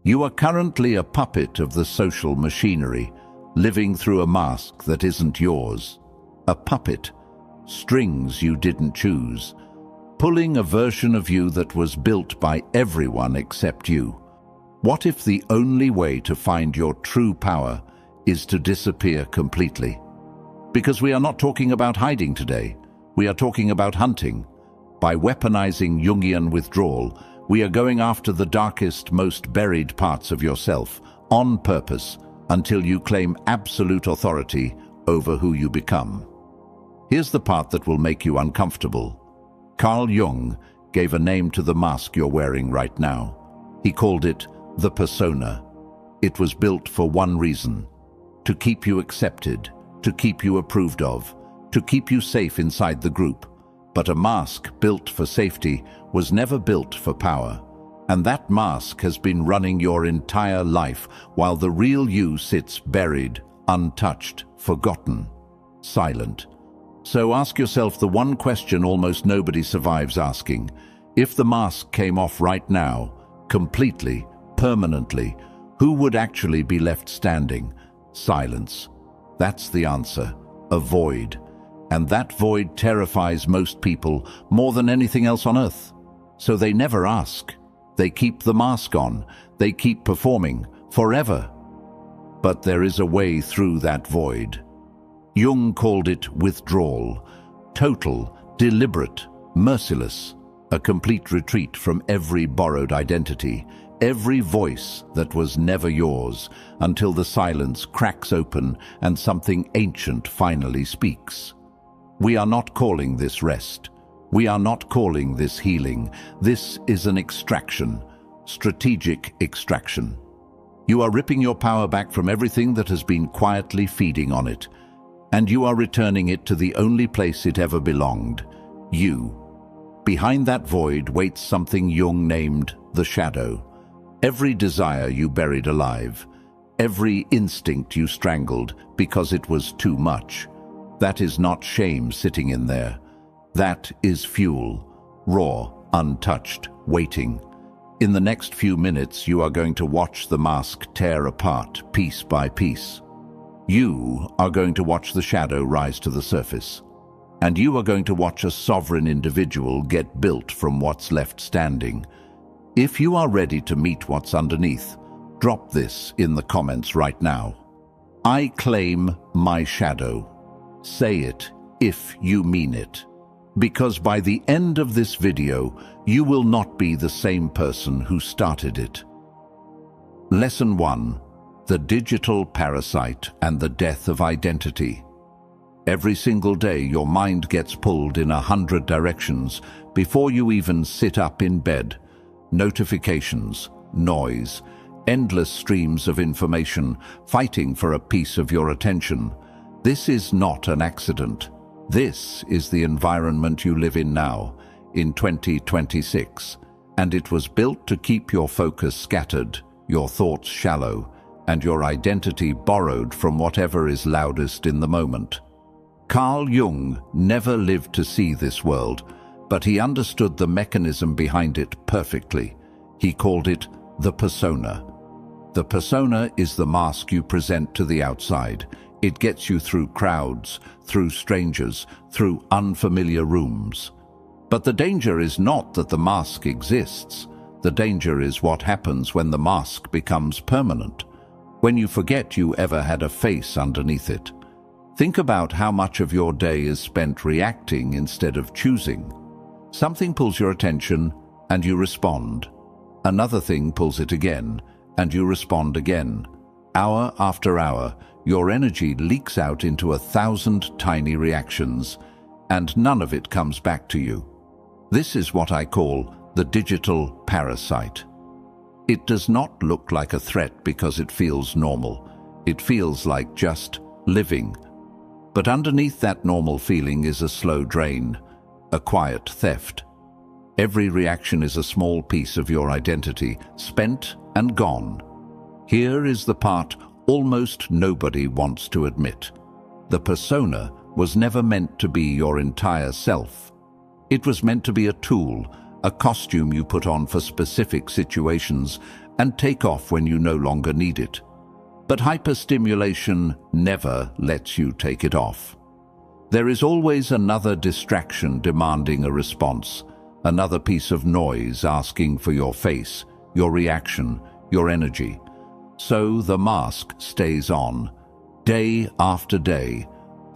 You are currently a puppet of the social machinery, living through a mask that isn't yours. A puppet, strings you didn't choose, pulling a version of you that was built by everyone except you. What if the only way to find your true power is to disappear completely? Because we are not talking about hiding today, we are talking about hunting. By weaponizing Jungian withdrawal, we are going after the darkest, most buried parts of yourself, on purpose, until you claim absolute authority over who you become. Here's the part that will make you uncomfortable. Carl Jung gave a name to the mask you're wearing right now. He called it the persona. It was built for one reason: to keep you accepted, to keep you approved of, to keep you safe inside the group. But a mask built for safety was never built for power. And that mask has been running your entire life, while the real you sits buried, untouched, forgotten, silent. So ask yourself the one question almost nobody survives asking. If the mask came off right now, completely, permanently, who would actually be left standing? Silence. That's the answer. A void. And that void terrifies most people more than anything else on earth. So they never ask. They keep the mask on. They keep performing forever. But there is a way through that void. Jung called it withdrawal. Total, deliberate, merciless. A complete retreat from every borrowed identity, every voice that was never yours, until the silence cracks open and something ancient finally speaks. We are not calling this rest. We are not calling this healing. This is an extraction, strategic extraction. You are ripping your power back from everything that has been quietly feeding on it, and you are returning it to the only place it ever belonged, you. Behind that void waits something Jung named the shadow. Every desire you buried alive, every instinct you strangled because it was too much. That is not shame sitting in there. That is fuel, raw, untouched, waiting. In the next few minutes, you are going to watch the mask tear apart, piece by piece. You are going to watch the shadow rise to the surface. And you are going to watch a sovereign individual get built from what's left standing. If you are ready to meet what's underneath, drop this in the comments right now. I claim my shadow. Say it if you mean it. Because by the end of this video, you will not be the same person who started it. Lesson 1. The digital parasite and the death of identity. Every single day, your mind gets pulled in 100 directions before you even sit up in bed. Notifications, noise, endless streams of information fighting for a piece of your attention. This is not an accident. This is the environment you live in now, in 2026, and it was built to keep your focus scattered, your thoughts shallow, and your identity borrowed from whatever is loudest in the moment. Carl Jung never lived to see this world, but he understood the mechanism behind it perfectly. He called it the persona. The persona is the mask you present to the outside. It gets you through crowds, through strangers, through unfamiliar rooms. But the danger is not that the mask exists. The danger is what happens when the mask becomes permanent, when you forget you ever had a face underneath it. Think about how much of your day is spent reacting instead of choosing. Something pulls your attention, and you respond. Another thing pulls it again, and you respond again. Hour after hour, your energy leaks out into 1,000 tiny reactions, and none of it comes back to you. This is what I call the digital parasite. It does not look like a threat because it feels normal. It feels like just living. But underneath that normal feeling is a slow drain, a quiet theft. Every reaction is a small piece of your identity, spent and gone. Here is the part almost nobody wants to admit. The persona was never meant to be your entire self. It was meant to be a tool, a costume you put on for specific situations, and take off when you no longer need it. But hyperstimulation never lets you take it off. There is always another distraction demanding a response, another piece of noise asking for your face, your reaction, your energy. So the mask stays on, day after day,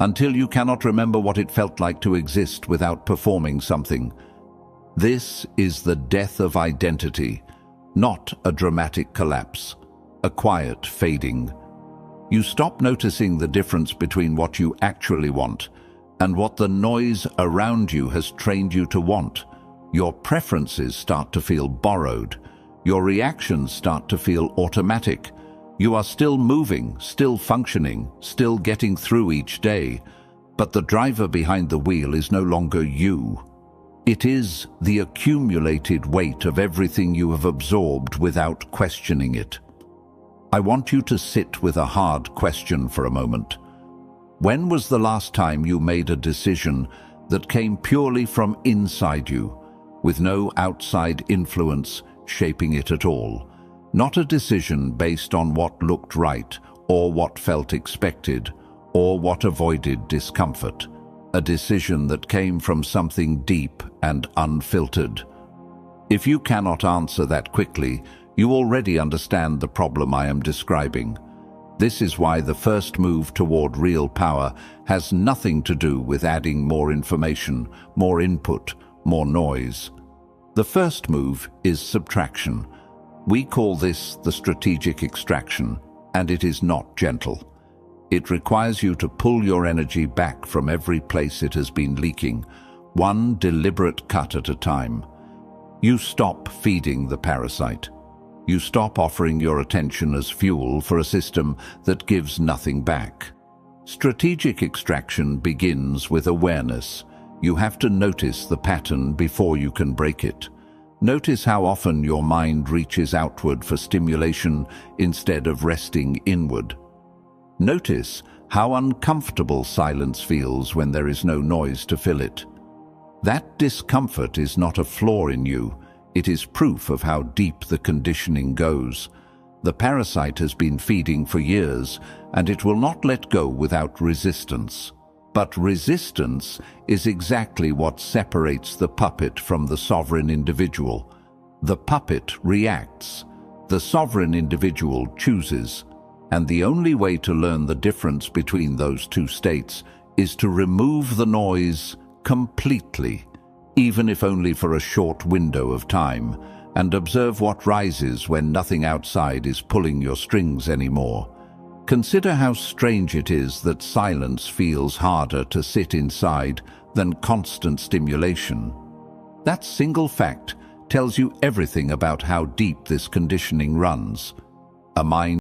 until you cannot remember what it felt like to exist without performing something. This is the death of identity, not a dramatic collapse, a quiet fading. You stop noticing the difference between what you actually want and what the noise around you has trained you to want. Your preferences start to feel borrowed. Your reactions start to feel automatic. You are still moving, still functioning, still getting through each day, but the driver behind the wheel is no longer you. It is the accumulated weight of everything you have absorbed without questioning it. I want you to sit with a hard question for a moment. When was the last time you made a decision that came purely from inside you, with no outside influence shaping it at all? Not a decision based on what looked right, or what felt expected, or what avoided discomfort. A decision that came from something deep and unfiltered. If you cannot answer that quickly, you already understand the problem I am describing. This is why the first move toward real power has nothing to do with adding more information, more input, more noise. The first move is subtraction. We call this the strategic extraction, and it is not gentle. It requires you to pull your energy back from every place it has been leaking, one deliberate cut at a time. You stop feeding the parasite. You stop offering your attention as fuel for a system that gives nothing back. Strategic extraction begins with awareness. You have to notice the pattern before you can break it. Notice how often your mind reaches outward for stimulation instead of resting inward. Notice how uncomfortable silence feels when there is no noise to fill it. That discomfort is not a flaw in you, it is proof of how deep the conditioning goes. The parasite has been feeding for years, and it will not let go without resistance. But resistance is exactly what separates the puppet from the sovereign individual. The puppet reacts. The sovereign individual chooses. And the only way to learn the difference between those two states is to remove the noise completely, even if only for a short window of time, and observe what rises when nothing outside is pulling your strings anymore. Consider how strange it is that silence feels harder to sit inside than constant stimulation. That single fact tells you everything about how deep this conditioning runs. A mind